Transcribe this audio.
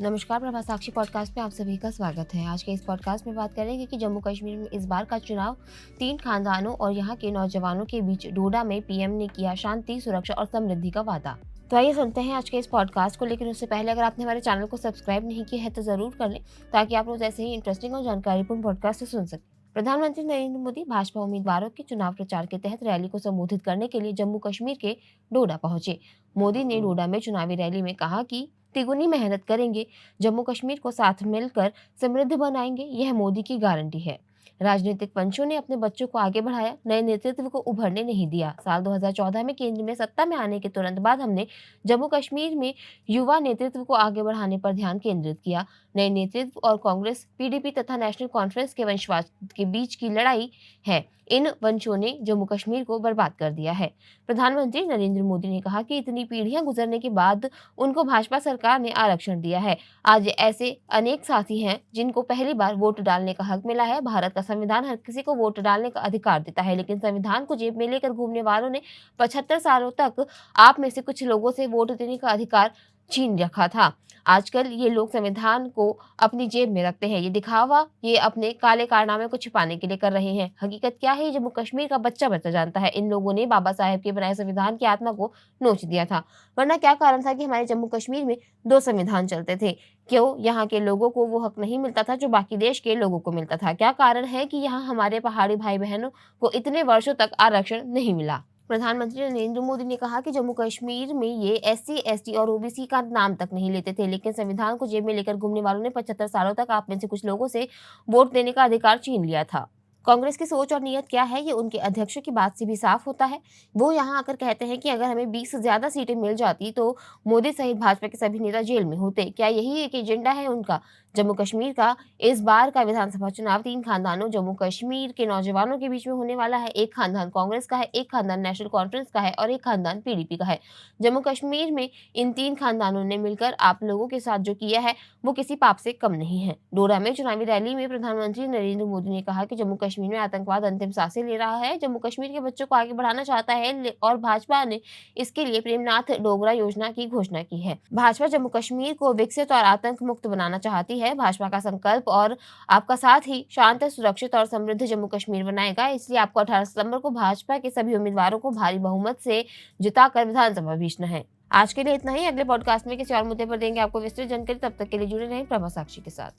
नमस्कार, प्रभा साक्षी पॉडकास्ट में आप सभी का स्वागत है। आज के इस पॉडकास्ट में बात करेंगे कि जम्मू कश्मीर में इस बार का चुनाव 3 खानदानों और यहाँ के नौजवानों के बीच डोडा में पीएम ने किया शांति, सुरक्षा और समृद्धि का वादा। तो आइए सुनते हैं आज के इस पॉडकास्ट को। लेकिन उससे पहले अगर आपने हमारे चैनल को सब्सक्राइब नहीं किया है तो जरूर कर लें, ताकि आप रोज ऐसे ही इंटरेस्टिंग और जानकारीपूर्ण पॉडकास्ट सुन सकें। प्रधानमंत्री नरेंद्र मोदी भाजपा उम्मीदवारों के चुनाव प्रचार के तहत रैली को संबोधित करने के लिए जम्मू कश्मीर के डोडा पहुंचे। मोदी ने डोडा में चुनावी रैली में कहा कि तिगुनी मेहनत करेंगे, जम्मू कश्मीर को साथ मिलकर समृद्ध बनाएंगे, यह मोदी की गारंटी है। राजनीतिक पंचों ने अपने बच्चों को आगे बढ़ाया, नए नेतृत्व को उभरने नहीं दिया। साल 2014 में केंद्र में सत्ता में आने के तुरंत बाद हमने जम्मू कश्मीर में युवा नेतृत्व को आगे बढ़ाने पर ध्यान केंद्रित किया। नए नेतृत्व और कांग्रेस, पीडीपी तथा नेशनल कॉन्फ्रेंस के वंशवाद के बीच की लड़ाई है। इन वंशों ने जम्मू कश्मीर को बर्बाद कर दिया है। प्रधानमंत्री नरेंद्र मोदी ने कहा कि इतनी पीढ़ियां गुजरने के बाद उनको भाजपा सरकार ने आरक्षण दिया है। आज ऐसे अनेक साथी हैं जिनको पहली बार वोट डालने का हक मिला है। भारत का संविधान हर किसी को वोट डालने का अधिकार देता है, लेकिन संविधान को जेब में लेकर घूमने वालों ने 75 सालों तक आप में से कुछ लोगों से वोट देने का अधिकार छीन रखा था। आजकल ये लोग संविधान को अपनी जेब में रखते हैं। ये दिखावा ये अपने काले कारनामे को छिपाने के लिए कर रहे हैं। हकीकत क्या है, ये जम्मू कश्मीर का बच्चा बच्चा जानता है। इन लोगों ने बाबा साहेब के बनाए संविधान की आत्मा को नोच दिया था। वरना क्या कारण था कि हमारे जम्मू कश्मीर में 2 संविधान चलते थे? क्यों यहाँ के लोगों को वो हक नहीं मिलता था जो बाकी देश के लोगों को मिलता था? क्या कारण है कि यहाँ हमारे पहाड़ी भाई बहनों को इतने वर्षों तक आरक्षण नहीं मिला? प्रधानमंत्री नरेंद्र मोदी ने कहा कि जम्मू कश्मीर में ये एससी, एसटी और ओबीसी का नाम तक नहीं लेते थे, लेकिन संविधान को जेब में लेकर घूमने वालों ने 75 सालों तक आप में से कुछ लोगों से वोट देने का अधिकार छीन लिया था। कांग्रेस की सोच और नीयत क्या है, ये उनके अध्यक्षों की बात से भी साफ होता है। वो यहाँ आकर कहते हैं कि अगर हमें 20 से ज्यादा सीटें मिल जाती तो मोदी सहित भाजपा के सभी नेता जेल में होते। क्या यही एक एजेंडा है उनका? जम्मू कश्मीर का इस बार का विधानसभा चुनाव 3 खानदानों जम्मू कश्मीर के नौजवानों के बीच में होने वाला है। एक खानदान कांग्रेस का है, एक खानदान नेशनल कॉन्फ्रेंस का है और एक खानदान पीडीपी का है। जम्मू कश्मीर में इन 3 खानदानों ने मिलकर आप लोगों के साथ जो किया है वो किसी पाप से कम नहीं है। डोडा में चुनावी रैली में प्रधानमंत्री नरेंद्र मोदी ने कहा कि जम्मू कश्मीर में आतंकवाद अंतिम सांसें ले रहा है। जम्मू कश्मीर के बच्चों को आगे बढ़ाना चाहता है और भाजपा ने इसके लिए प्रेमनाथ डोगरा योजना की घोषणा की है। भाजपा जम्मू कश्मीर को विकसित और आतंक मुक्त बनाना चाहती है। भाजपा का संकल्प और आपका साथ ही शांत, सुरक्षित और समृद्ध जम्मू कश्मीर बनाएगा। इसलिए आपको 18 सितंबर को भाजपा के सभी उम्मीदवारों को भारी बहुमत से जिताकर विधानसभा भेजना है। आज के लिए इतना ही। अगले पॉडकास्ट में किसी और मुद्दे पर देंगे आपको विस्तृत जानकारी। तब तक के लिए जुड़े रहें प्रभा साक्षी के साथ।